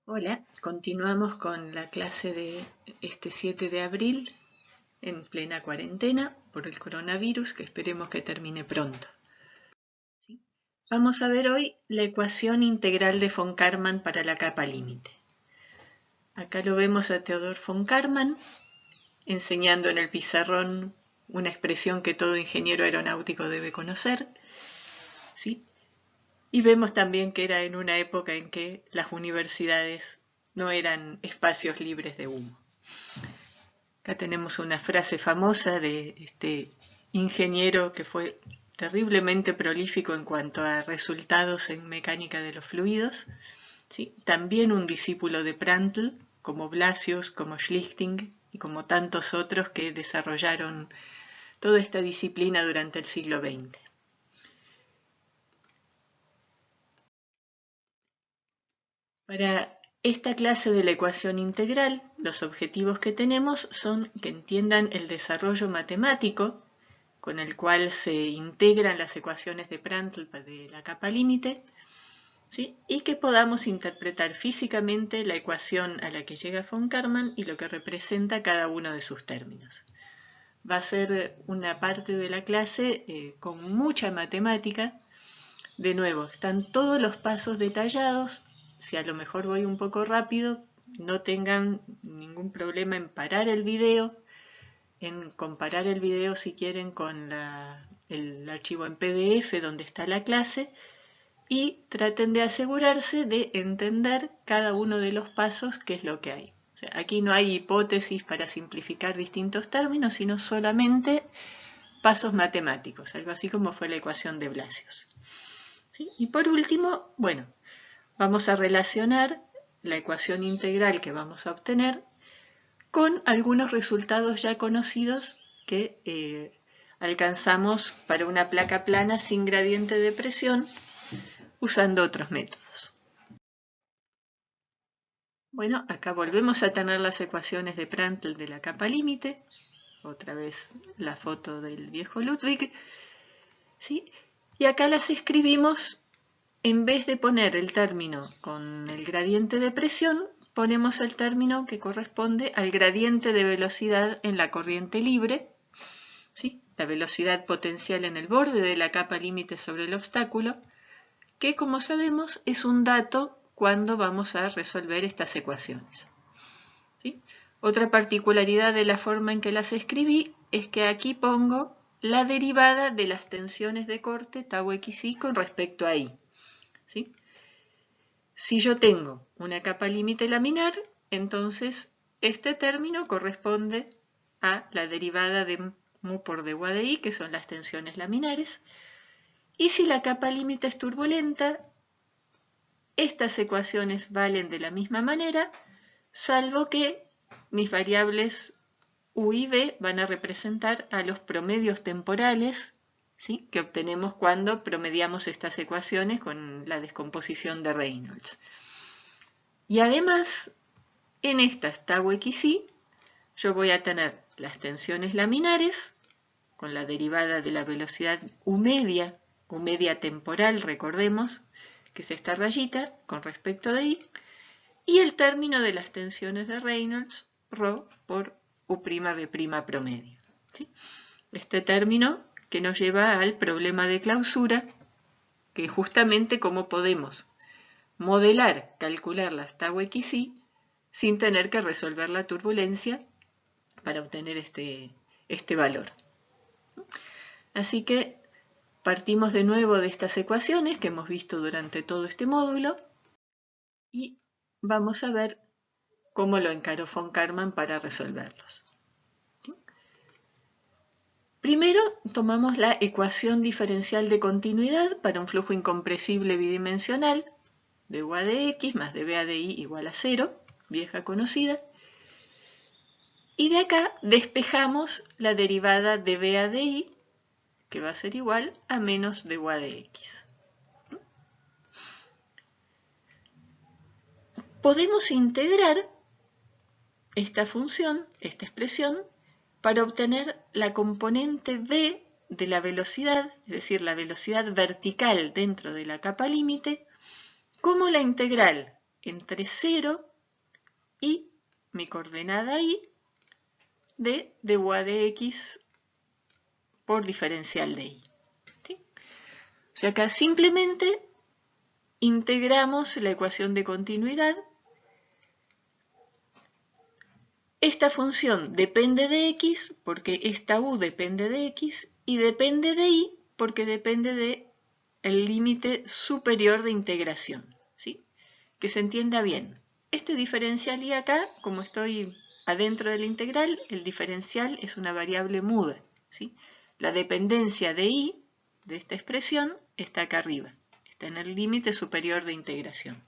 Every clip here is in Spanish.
Hola, continuamos con la clase de este 7 de abril en plena cuarentena por el coronavirus, que esperemos que termine pronto. ¿Sí? Vamos a ver hoy la ecuación integral de von Karman para la capa límite. Acá lo vemos a Theodor von Karman enseñando en el pizarrón una expresión que todo ingeniero aeronáutico debe conocer. ¿Sí? Y vemos también que era en una época en que las universidades no eran espacios libres de humo. Acá tenemos una frase famosa de este ingeniero que fue terriblemente prolífico en cuanto a resultados en mecánica de los fluidos, ¿sí? También un discípulo de Prandtl, como Blasius, como Schlichting y como tantos otros que desarrollaron toda esta disciplina durante el siglo XX. Para esta clase de la ecuación integral, los objetivos que tenemos son que entiendan el desarrollo matemático con el cual se integran las ecuaciones de Prandtl de la capa límite, ¿sí? Y que podamos interpretar físicamente la ecuación a la que llega von Karman y lo que representa cada uno de sus términos. Va a ser una parte de la clase con mucha matemática. De nuevo, están todos los pasos detallados. Si a lo mejor voy un poco rápido, no tengan ningún problema en parar el video, en comparar el video si quieren con el archivo en PDF donde está la clase, y traten de asegurarse de entender cada uno de los pasos, qué es lo que hay. O sea, aquí no hay hipótesis para simplificar distintos términos, sino solamente pasos matemáticos, algo así como fue la ecuación de Blasius. ¿Sí? Y por último, bueno, vamos a relacionar la ecuación integral que vamos a obtener con algunos resultados ya conocidos que alcanzamos para una placa plana sin gradiente de presión usando otros métodos. Bueno, acá volvemos a tener las ecuaciones de Prandtl de la capa límite, otra vez la foto del viejo Ludwig, ¿sí? Y acá las escribimos, en vez de poner el término con el gradiente de presión, ponemos el término que corresponde al gradiente de velocidad en la corriente libre, ¿sí? La velocidad potencial en el borde de la capa límite sobre el obstáculo, que como sabemos es un dato cuando vamos a resolver estas ecuaciones. ¿Sí? Otra particularidad de la forma en que las escribí es que aquí pongo la derivada de las tensiones de corte tau xi con respecto a i. ¿Sí? Si yo tengo una capa límite laminar, entonces este término corresponde a la derivada de mu por dy de i, que son las tensiones laminares. Y si la capa límite es turbulenta, estas ecuaciones valen de la misma manera, salvo que mis variables u y v van a representar a los promedios temporales, ¿sí? Que obtenemos cuando promediamos estas ecuaciones con la descomposición de Reynolds. Y además, en estas tau xi, yo voy a tener las tensiones laminares con la derivada de la velocidad u media temporal, recordemos, que es esta rayita con respecto de i, y el término de las tensiones de Reynolds, ρ por u'b' promedio. ¿Sí? Este término que nos lleva al problema de clausura, que es justamente cómo podemos modelar, calcular las tau xi sin tener que resolver la turbulencia para obtener este valor. Así que partimos de nuevo de estas ecuaciones que hemos visto durante todo este módulo y vamos a ver cómo lo encaró von Karman para resolverlos. Primero tomamos la ecuación diferencial de continuidad para un flujo incompresible bidimensional de u a de x más de b a de i igual a 0, vieja conocida, y de acá despejamos la derivada de b a de i, que va a ser igual a menos de u a de x. Podemos integrar esta función, esta expresión, para obtener la componente v de la velocidad, es decir, la velocidad vertical dentro de la capa límite, como la integral entre 0 y mi coordenada y de dy de x por diferencial de y. ¿Sí? O sea, acá simplemente integramos la ecuación de continuidad. Esta función depende de x porque esta u depende de x y depende de y porque depende del límite superior de integración. ¿Sí? Que se entienda bien. Este diferencial y acá, como estoy adentro de la integral, el diferencial es una variable muda. ¿Sí? La dependencia de y, de esta expresión, está acá arriba. Está en el límite superior de integración.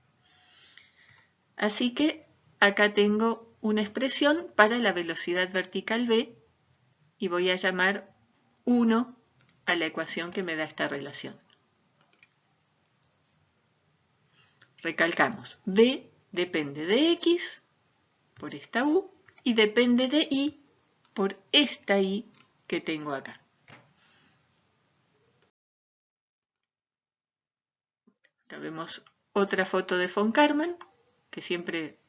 Así que acá tengo una expresión para la velocidad vertical v y voy a llamar 1 a la ecuación que me da esta relación. Recalcamos, v depende de x por esta u y depende de y por esta y que tengo acá. Acá vemos otra foto de von Karman, que siempre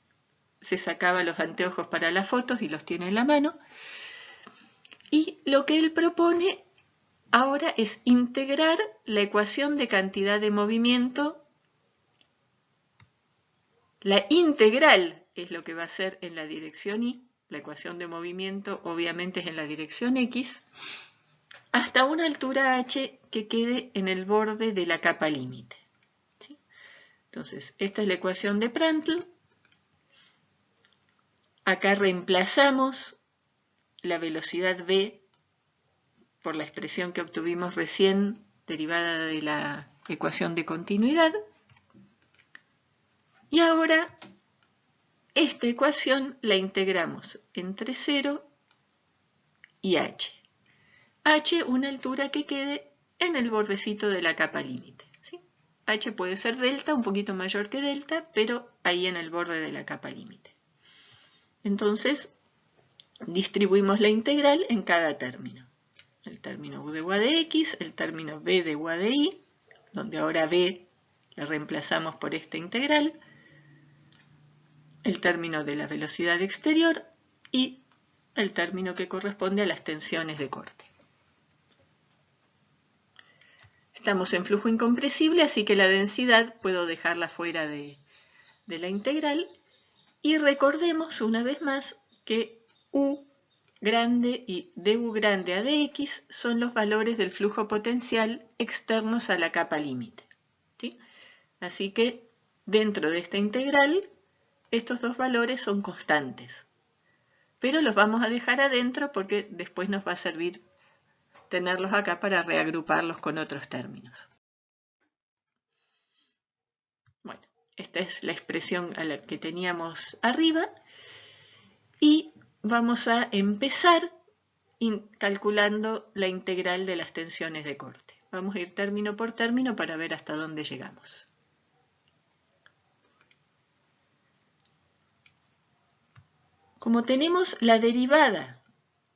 se sacaba los anteojos para las fotos y los tiene en la mano. Y lo que él propone ahora es integrar la ecuación de cantidad de movimiento. La integral es lo que va a ser en la dirección y, la ecuación de movimiento obviamente es en la dirección x, hasta una altura h que quede en el borde de la capa límite. ¿Sí? Entonces, esta es la ecuación de Prandtl. Acá reemplazamos la velocidad v por la expresión que obtuvimos recién derivada de la ecuación de continuidad. Y ahora esta ecuación la integramos entre 0 y h. H, una altura que quede en el bordecito de la capa límite. ¿Sí? H puede ser delta, un poquito mayor que delta, pero ahí en el borde de la capa límite. Entonces, distribuimos la integral en cada término. El término u de u de x, el término v de u de y, donde ahora v la reemplazamos por esta integral, el término de la velocidad exterior y el término que corresponde a las tensiones de corte. Estamos en flujo incompresible, así que la densidad puedo dejarla fuera de la integral. Y recordemos una vez más que u grande y du grande a dx son los valores del flujo potencial externos a la capa límite. ¿Sí? Así que dentro de esta integral, estos dos valores son constantes. Pero los vamos a dejar adentro porque después nos va a servir tenerlos acá para reagruparlos con otros términos. Bueno, esta es la expresión a la que teníamos arriba y vamos a empezar calculando la integral de las tensiones de corte. Vamos a ir término por término para ver hasta dónde llegamos. Como tenemos la derivada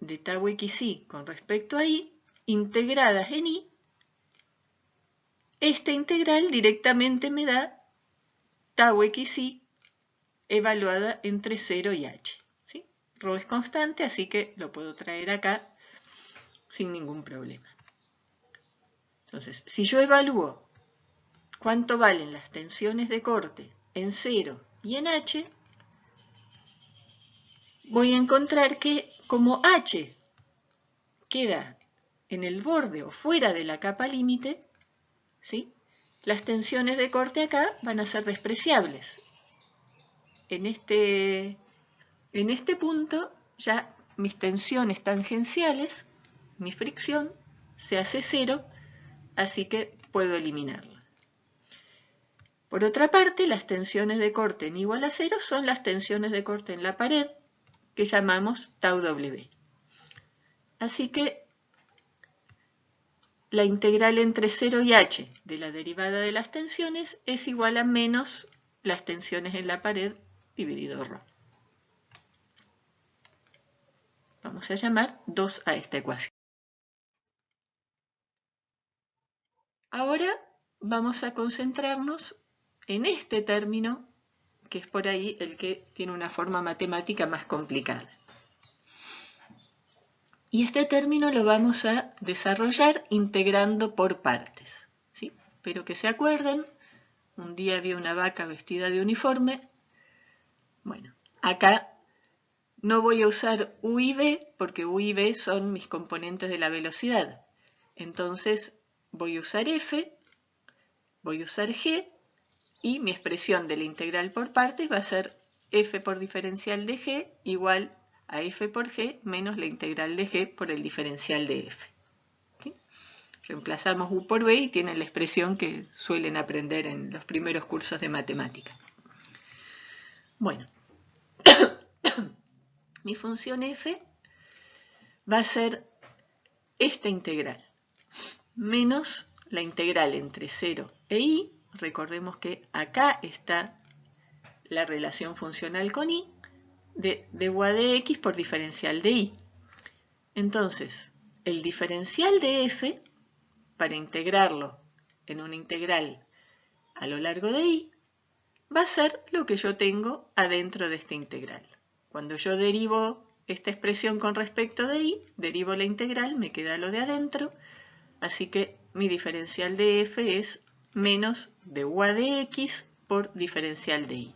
de tau xi con respecto a y, integradas en y, esta integral directamente me da tau xi evaluada entre 0 y h. ¿Sí? Rho es constante, así que lo puedo traer acá sin ningún problema. Entonces, si yo evalúo cuánto valen las tensiones de corte en 0 y en h, voy a encontrar que como h queda en el borde o fuera de la capa límite, ¿sí? Las tensiones de corte acá van a ser despreciables. En este punto ya mis tensiones tangenciales, mi fricción, se hace 0, así que puedo eliminarla. Por otra parte, las tensiones de corte en igual a 0 son las tensiones de corte en la pared, que llamamos tau w. Así que la integral entre 0 y h de la derivada de las tensiones es igual a menos las tensiones en la pared dividido ρ. Vamos a llamar 2 a esta ecuación. Ahora vamos a concentrarnos en este término que es por ahí el que tiene una forma matemática más complicada. Y este término lo vamos a desarrollar integrando por partes, ¿sí? Pero que se acuerden, un día había una vaca vestida de uniforme. Bueno, acá no voy a usar U y V porque U y V son mis componentes de la velocidad. Entonces voy a usar F, voy a usar G y mi expresión de la integral por partes va a ser F por diferencial de G igual a F por G menos la integral de G por el diferencial de F. ¿Sí? Reemplazamos U por V y tienen la expresión que suelen aprender en los primeros cursos de matemática. Bueno, mi función F va a ser esta integral, menos la integral entre 0 e i. Recordemos que acá está la relación funcional con i, de u a de x por diferencial de i. Entonces, el diferencial de f, para integrarlo en una integral a lo largo de i, va a ser lo que yo tengo adentro de esta integral. Cuando yo derivo esta expresión con respecto de i, derivo la integral, me queda lo de adentro, así que mi diferencial de f es menos de u a de x por diferencial de i.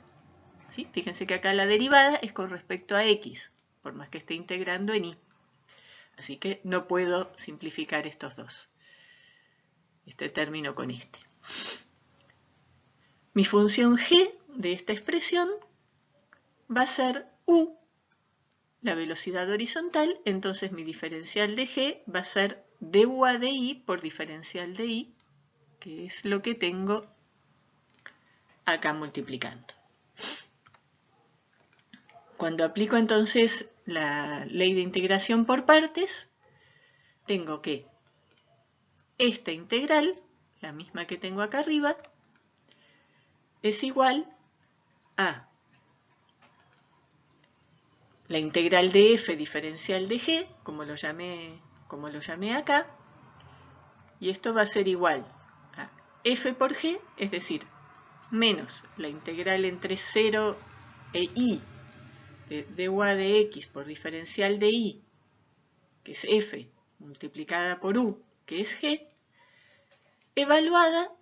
¿Sí? Fíjense que acá la derivada es con respecto a x, por más que esté integrando en i. Así que no puedo simplificar estos dos, este término con este. Mi función g de esta expresión va a ser u, la velocidad horizontal, entonces mi diferencial de g va a ser de u a de i por diferencial de i, que es lo que tengo acá multiplicando. Cuando aplico entonces la ley de integración por partes, tengo que esta integral, la misma que tengo acá arriba, es igual a la integral de f diferencial de g, como lo llamé acá, y esto va a ser igual a f por g, es decir, menos la integral entre 0 e i de u a de x por diferencial de i, que es f, multiplicada por u, que es g, evaluada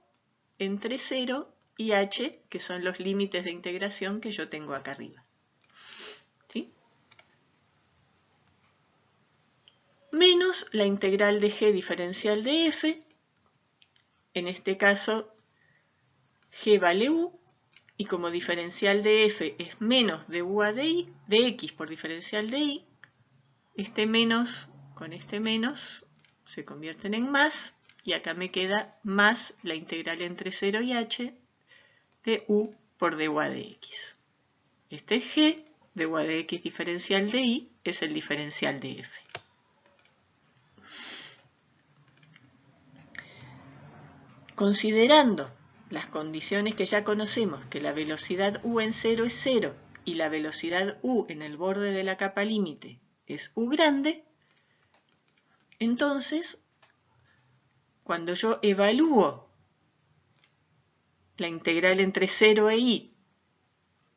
entre 0 y h, que son los límites de integración que yo tengo acá arriba. ¿Sí? Menos la integral de g diferencial de f, en este caso g vale u, y como diferencial de f es menos de u a de x por diferencial de i, este menos con este menos se convierten en más, y acá me queda más la integral entre 0 y h de u por du a de x. Este es g, du a de x diferencial de i es el diferencial de f. Considerando las condiciones que ya conocemos, que la velocidad u en 0 es 0 y la velocidad u en el borde de la capa límite es u grande, entonces, cuando yo evalúo la integral entre 0 e i,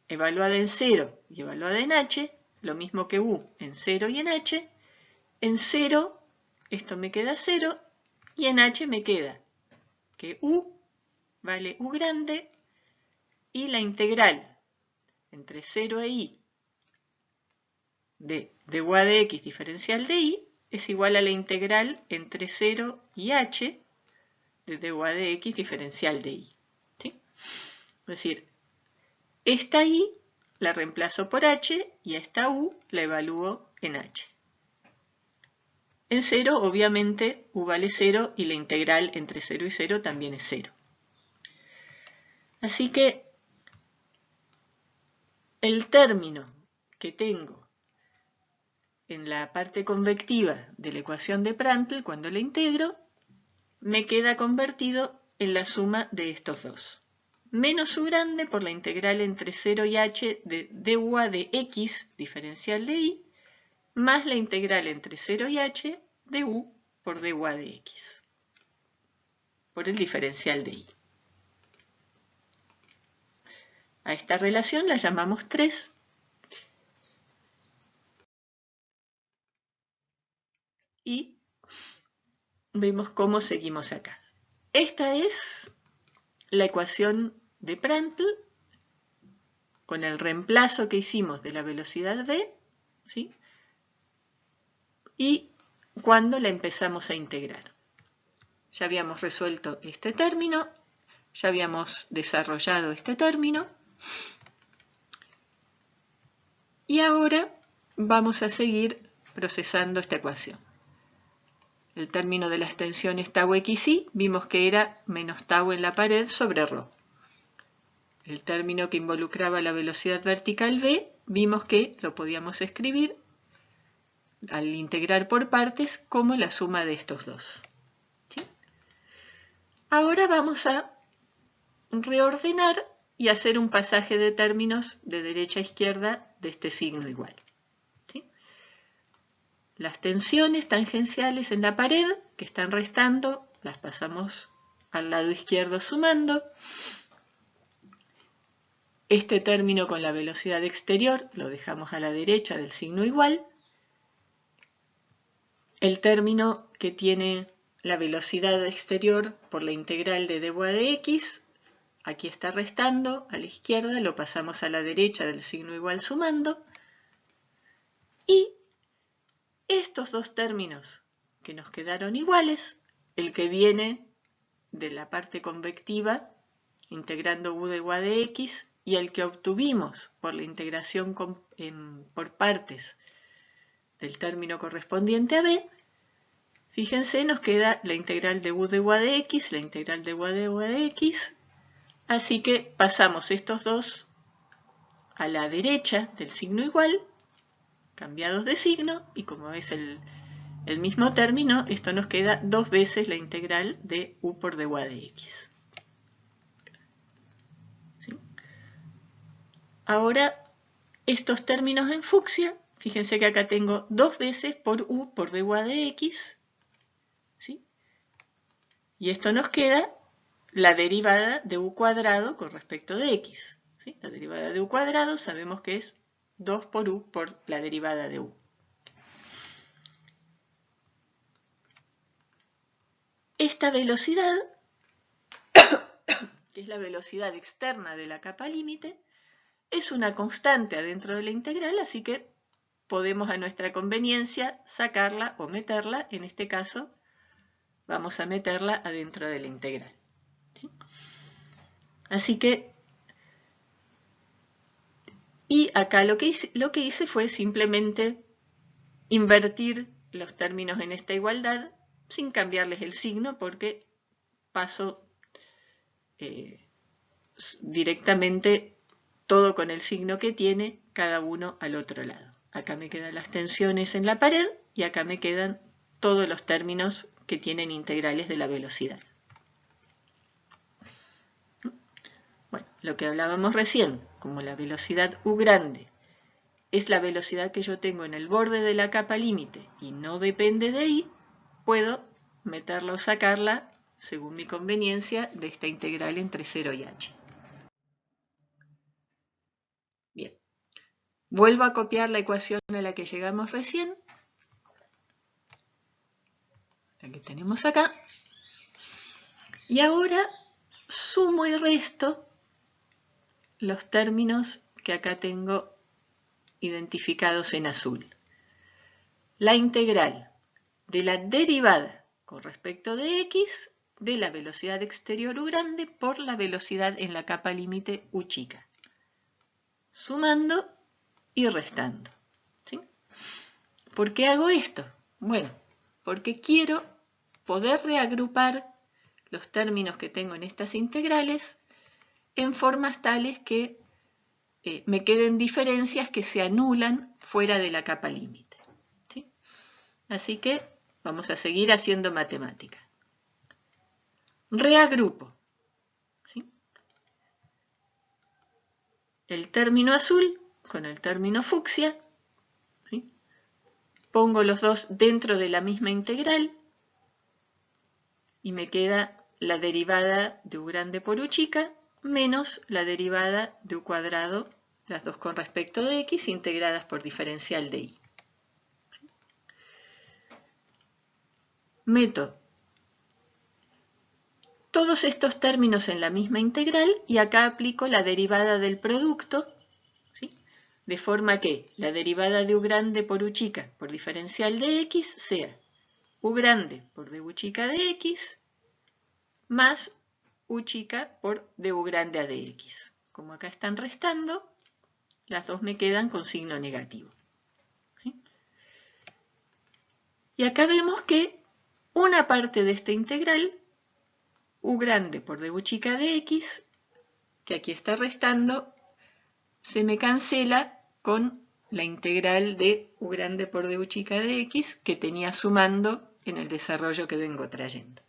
evaluada en 0 y evaluada en h, lo mismo que u en 0 y en 0 esto me queda 0 y en h me queda que u vale u grande y la integral entre 0 e i de u a de x diferencial de i es igual a la integral entre 0 y h de du a de x diferencial de i. ¿Sí? Es decir, esta i la reemplazo por h y a esta u la evalúo en h. En 0, obviamente, u vale 0 y la integral entre 0 y 0 también es 0. Así que el término que tengo en la parte convectiva de la ecuación de Prandtl, cuando la integro, me queda convertido en la suma de estos dos. Menos u grande por la integral entre 0 y h de du a de x diferencial de i, más la integral entre 0 y h de u por du a de x, por el diferencial de i. A esta relación la llamamos 3. Y vemos cómo seguimos acá. Esta es la ecuación de Prandtl con el reemplazo que hicimos de la velocidad v, ¿sí? Y cuando la empezamos a integrar. Ya habíamos resuelto este término, ya habíamos desarrollado este término, y ahora vamos a seguir procesando esta ecuación. El término de la extensión es tau xi, vimos que era menos tau en la pared sobre ρ. El término que involucraba la velocidad vertical v, vimos que lo podíamos escribir al integrar por partes como la suma de estos dos. ¿Sí? Ahora vamos a reordenar y hacer un pasaje de términos de derecha a izquierda de este signo igual. ¿Sí? Las tensiones tangenciales en la pared que están restando, las pasamos al lado izquierdo sumando. Este término con la velocidad exterior lo dejamos a la derecha del signo igual. El término que tiene la velocidad exterior por la integral de dy de x, aquí está restando, a la izquierda lo pasamos a la derecha del signo igual sumando. Y estos dos términos que nos quedaron iguales, el que viene de la parte convectiva, integrando u de y de x, y el que obtuvimos por la integración por partes del término correspondiente a b, fíjense, nos queda la integral de u de y de x, la integral de y de x, así que pasamos estos dos a la derecha del signo igual, cambiados de signo, y como es el mismo término, esto nos queda dos veces la integral de u por dy de x. ¿Sí? Ahora, estos términos en fucsia, fíjense que acá tengo dos veces por u por dy de x, ¿sí? Y esto nos queda la derivada de u cuadrado con respecto de x. ¿Sí? La derivada de u cuadrado sabemos que es 2 por u por la derivada de u. Esta velocidad, que es la velocidad externa de la capa límite, es una constante adentro de la integral, así que podemos a nuestra conveniencia sacarla o meterla. En este caso vamos a meterla adentro de la integral. ¿Sí? Así que, y acá lo que hice fue simplemente invertir los términos en esta igualdad sin cambiarles el signo, porque paso directamente todo con el signo que tiene, cada uno al otro lado. Acá me quedan las tensiones en la pared y acá me quedan todos los términos que tienen integrales de la velocidad. Bueno, lo que hablábamos recién, como la velocidad u grande es la velocidad que yo tengo en el borde de la capa límite y no depende de I, puedo meterla o sacarla según mi conveniencia de esta integral entre 0 y h. Bien, vuelvo a copiar la ecuación a la que llegamos recién, la que tenemos acá, y ahora sumo y resto los términos que acá tengo identificados en azul. La integral de la derivada con respecto de x de la velocidad exterior u grande por la velocidad en la capa límite u chica. Sumando y restando. ¿Sí? ¿Por qué hago esto? Bueno, porque quiero poder reagrupar los términos que tengo en estas integrales en formas tales que me queden diferencias que se anulan fuera de la capa límite. ¿Sí? Así que vamos a seguir haciendo matemática. Reagrupo. ¿Sí? El término azul con el término fucsia. ¿Sí? Pongo los dos dentro de la misma integral y me queda la derivada de u grande por u chica menos la derivada de u cuadrado, las dos con respecto de x, integradas por diferencial de y. Meto todos estos términos en la misma integral y acá aplico la derivada del producto, ¿sí? De forma que la derivada de u grande por u chica por diferencial de x sea u grande por du chica de x más u chica por du grande a dx. Como acá están restando, las dos me quedan con signo negativo. ¿Sí? Y acá vemos que una parte de esta integral, u grande por du chica de x, que aquí está restando, se me cancela con la integral de u grande por du chica de x que tenía sumando en el desarrollo que vengo trayendo.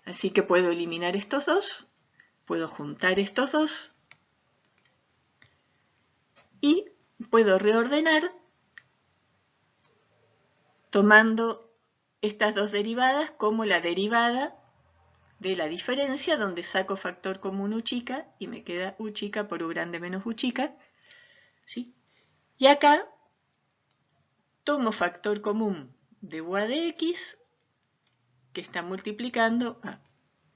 Así que puedo eliminar estos dos, puedo juntar estos dos y puedo reordenar tomando estas dos derivadas como la derivada de la diferencia, donde saco factor común u chica y me queda u chica por u grande menos u chica, ¿sí? Y acá tomo factor común de u a de x, que está multiplicando a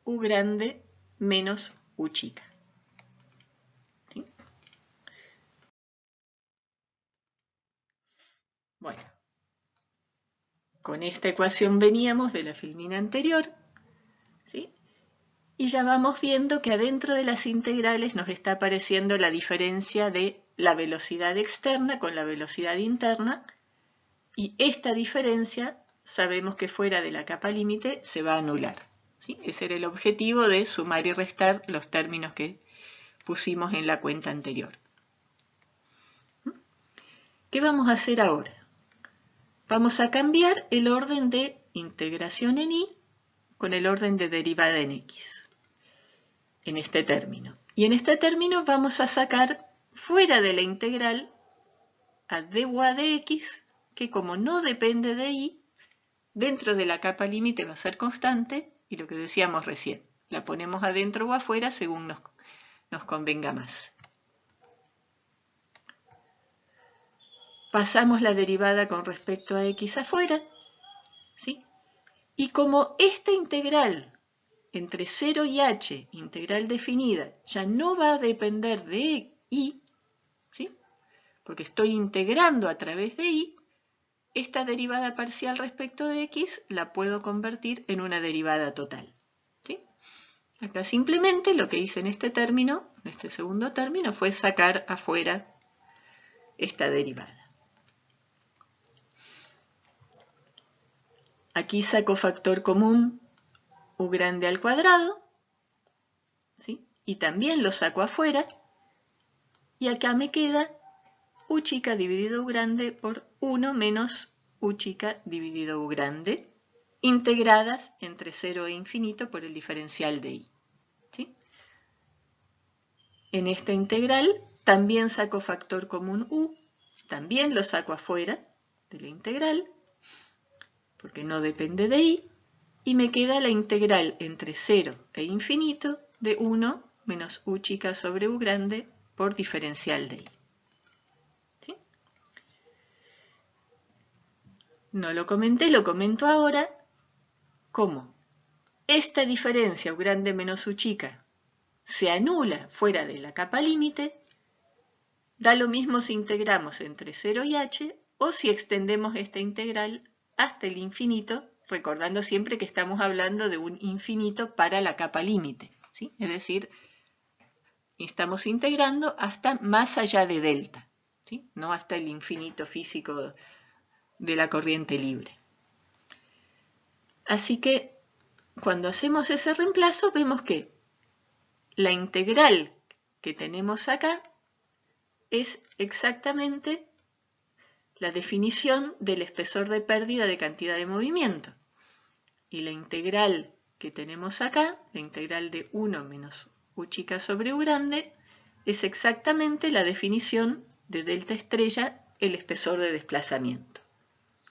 u grande menos u chica. ¿Sí? Bueno, con esta ecuación veníamos de la filmina anterior, ¿sí? Y ya vamos viendo que adentro de las integrales nos está apareciendo la diferencia de la velocidad externa con la velocidad interna, y esta diferencia sabemos que fuera de la capa límite se va a anular. ¿Sí? Ese era el objetivo de sumar y restar los términos que pusimos en la cuenta anterior. ¿Qué vamos a hacer ahora? Vamos a cambiar el orden de integración en y con el orden de derivada en x, en este término. Y en este término vamos a sacar fuera de la integral a du a de x, que como no depende de y, dentro de la capa límite va a ser constante, y lo que decíamos recién, la ponemos adentro o afuera según nos convenga más. Pasamos la derivada con respecto a x afuera, ¿sí? Y como esta integral entre 0 y h, integral definida, ya no va a depender de y, ¿sí? Porque estoy integrando a través de y, esta derivada parcial respecto de x la puedo convertir en una derivada total. ¿Sí? Acá simplemente lo que hice en este término, en este segundo término, fue sacar afuera esta derivada. Aquí saco factor común u grande al cuadrado, ¿sí? Y también lo saco afuera, y acá me queda u chica dividido u grande por 1 menos u chica dividido u grande, integradas entre 0 e infinito por el diferencial de y. ¿Sí? En esta integral también saco factor común u, también lo saco afuera de la integral, porque no depende de y me queda la integral entre 0 e infinito de 1 menos u chica sobre u grande por diferencial de y. ¿Sí? No lo comenté, lo comento ahora. ¿Cómo? Esta diferencia u grande menos u chica se anula fuera de la capa límite, da lo mismo si integramos entre 0 y h o si extendemos esta integral hasta el infinito, recordando siempre que estamos hablando de un infinito para la capa límite, ¿sí? Es decir, estamos integrando hasta más allá de delta, ¿sí? No hasta el infinito físico de la corriente libre. Así que cuando hacemos ese reemplazo vemos que la integral que tenemos acá es exactamente la definición del espesor de pérdida de cantidad de movimiento. Y la integral que tenemos acá, la integral de 1 menos u chica sobre u grande, es exactamente la definición de delta estrella, el espesor de desplazamiento.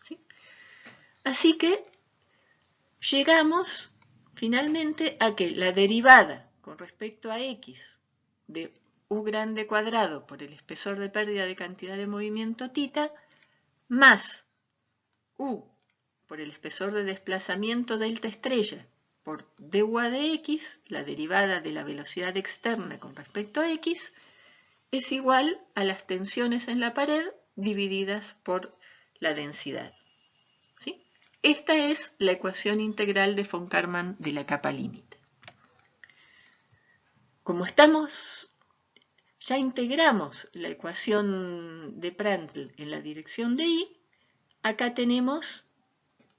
¿Sí? Así que llegamos finalmente a que la derivada con respecto a x de u grande cuadrado por el espesor de pérdida de cantidad de movimiento θ más u por el espesor de desplazamiento delta estrella por du a de x, la derivada de la velocidad externa con respecto a x, es igual a las tensiones en la pared divididas por la densidad. ¿Sí? Esta es la ecuación integral de von Karman de la capa límite. Como ya integramos la ecuación de Prandtl en la dirección de y, acá tenemos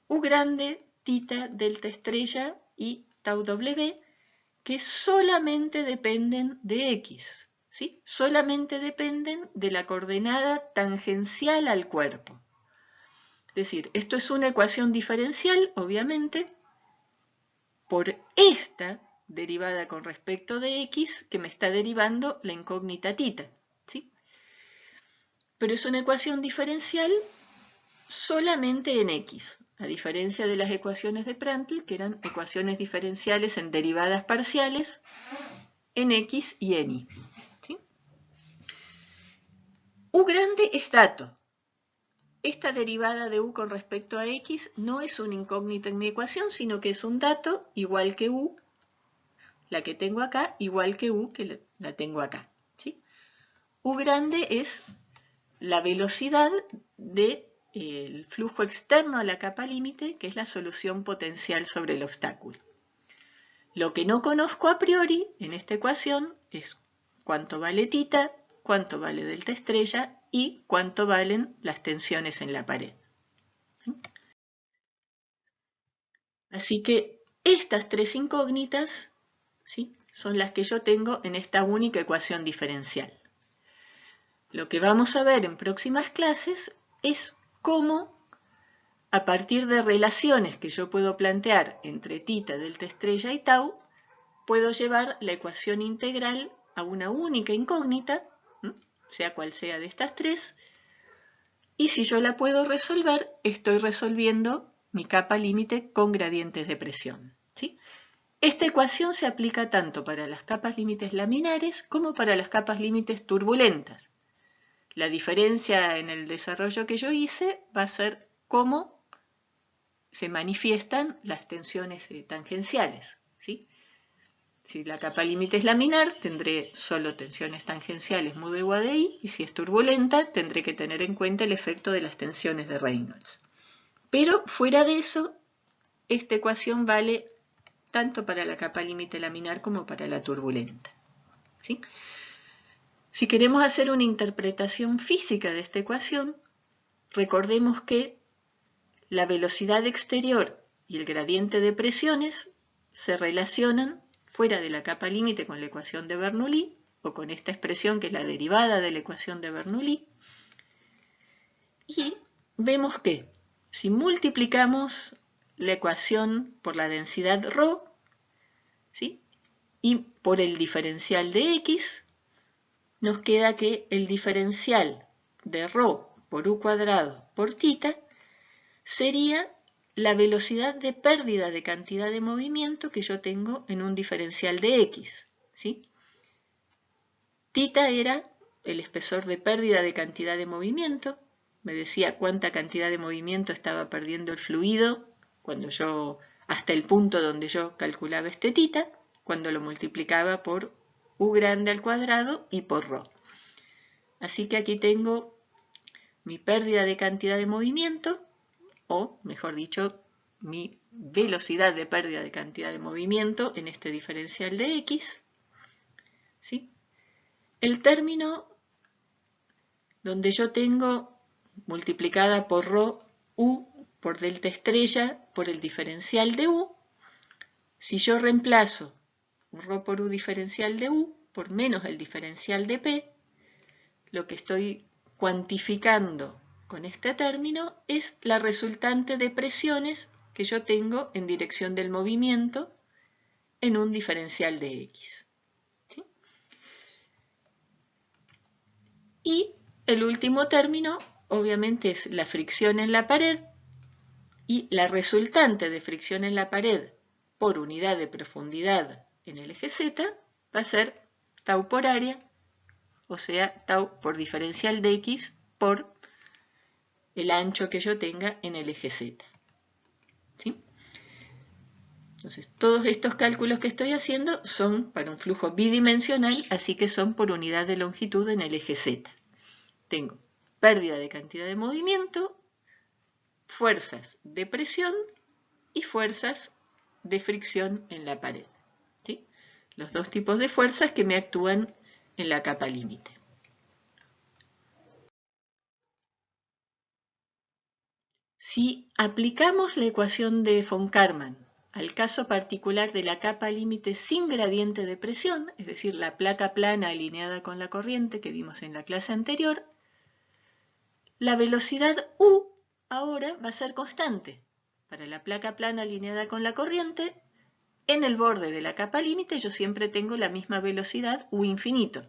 u grande, θ, delta estrella y tau w, que solamente dependen de x, ¿sí? Solamente dependen de la coordenada tangencial al cuerpo. Es decir, esto es una ecuación diferencial, obviamente, por esta derivada con respecto de x que me está derivando la incógnita θ, ¿sí? Pero es una ecuación diferencial solamente en x, a diferencia de las ecuaciones de Prandtl, que eran ecuaciones diferenciales en derivadas parciales en x y en y. ¿Sí? U grande es dato. Esta derivada de u con respecto a x no es una incógnita en mi ecuación, sino que es un dato igual que u, la que tengo acá, igual que u que la tengo acá. ¿Sí? U grande es la velocidad del flujo externo a la capa límite, que es la solución potencial sobre el obstáculo. Lo que no conozco a priori en esta ecuación es cuánto vale θ, cuánto vale delta estrella y cuánto valen las tensiones en la pared. Así que estas tres incógnitas, ¿sí?, son las que yo tengo en esta única ecuación diferencial. Lo que vamos a ver en próximas clases es cómo, a partir de relaciones que yo puedo plantear entre θ, delta estrella y tau, puedo llevar la ecuación integral a una única incógnita, sea cual sea de estas tres, y si yo la puedo resolver, estoy resolviendo mi capa límite con gradientes de presión. ¿Sí? Esta ecuación se aplica tanto para las capas límites laminares como para las capas límites turbulentas. La diferencia en el desarrollo que yo hice va a ser cómo se manifiestan las tensiones tangenciales. ¿Sí? Si la capa límite es laminar, tendré solo tensiones tangenciales mu de u a de i, y si es turbulenta, tendré que tener en cuenta el efecto de las tensiones de Reynolds. Pero fuera de eso, esta ecuación vale tanto para la capa límite laminar como para la turbulenta. ¿Sí? Si queremos hacer una interpretación física de esta ecuación, recordemos que la velocidad exterior y el gradiente de presiones se relacionan fuera de la capa límite con la ecuación de Bernoulli, o con esta expresión que es la derivada de la ecuación de Bernoulli, y vemos que si multiplicamos la ecuación por la densidad ρ, ¿sí?, y por el diferencial de x, nos queda que el diferencial de ρ por u cuadrado por θ sería la velocidad de pérdida de cantidad de movimiento que yo tengo en un diferencial de x. ¿Sí? θ era el espesor de pérdida de cantidad de movimiento, me decía cuánta cantidad de movimiento estaba perdiendo el fluido hasta el punto donde yo calculaba este θ, cuando lo multiplicaba por u grande al cuadrado y por ρ. Así que aquí tengo mi pérdida de cantidad de movimiento, o mejor dicho, mi velocidad de pérdida de cantidad de movimiento en este diferencial de x. ¿Sí? El término donde yo tengo multiplicada por ρ u por delta estrella por el diferencial de u, si yo reemplazo un ρ por u diferencial de u por menos el diferencial de p, lo que estoy cuantificando con este término es la resultante de presiones que yo tengo en dirección del movimiento en un diferencial de x. ¿Sí? Y el último término, obviamente, es la fricción en la pared, y la resultante de fricción en la pared por unidad de profundidad en el eje Z va a ser tau por área, o sea, tau por diferencial de X por el ancho que yo tenga en el eje Z. ¿Sí? Entonces, todos estos cálculos que estoy haciendo son para un flujo bidimensional, así que son por unidad de longitud en el eje Z. Tengo pérdida de cantidad de movimiento, fuerzas de presión y fuerzas de fricción en la pared. ¿Sí? Los dos tipos de fuerzas que me actúan en la capa límite. Si aplicamos la ecuación de von Karman al caso particular de la capa límite sin gradiente de presión, es decir, la placa plana alineada con la corriente que vimos en la clase anterior, la velocidad U ahora va a ser constante. Para la placa plana alineada con la corriente, en el borde de la capa límite yo siempre tengo la misma velocidad U infinito.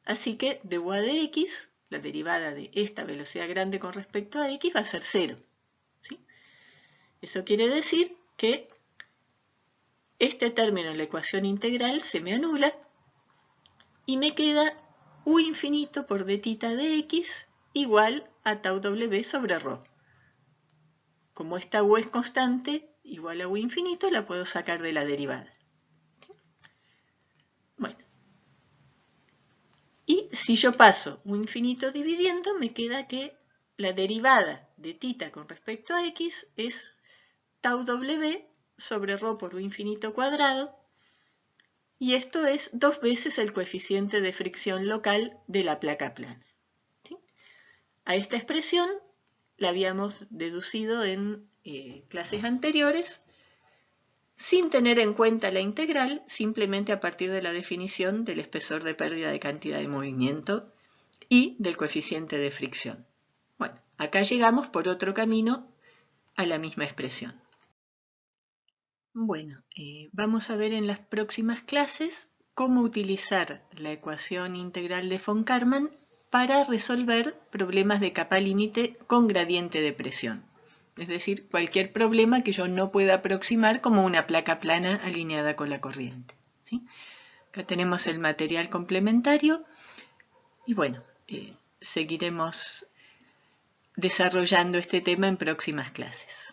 Así que du de X, la derivada de esta velocidad grande con respecto a X, va a ser 0. ¿Sí? Eso quiere decir que este término en la ecuación integral se me anula y me queda U infinito por d θ de X igual a tau W sobre ρ. Como esta U es constante, igual a U infinito, la puedo sacar de la derivada. Bueno. Y si yo paso U infinito dividiendo, me queda que la derivada de θ con respecto a X es tau W sobre ρ por U infinito cuadrado, y esto es 2 veces el coeficiente de fricción local de la placa plana. ¿Sí? A esta expresión la habíamos deducido en clases anteriores, sin tener en cuenta la integral, simplemente a partir de la definición del espesor de pérdida de cantidad de movimiento y del coeficiente de fricción. Bueno, acá llegamos por otro camino a la misma expresión. Bueno, vamos a ver en las próximas clases cómo utilizar la ecuación integral de von Karman para resolver problemas de capa límite con gradiente de presión. Es decir, cualquier problema que yo no pueda aproximar como una placa plana alineada con la corriente. ¿Sí? Acá tenemos el material complementario y bueno, seguiremos desarrollando este tema en próximas clases.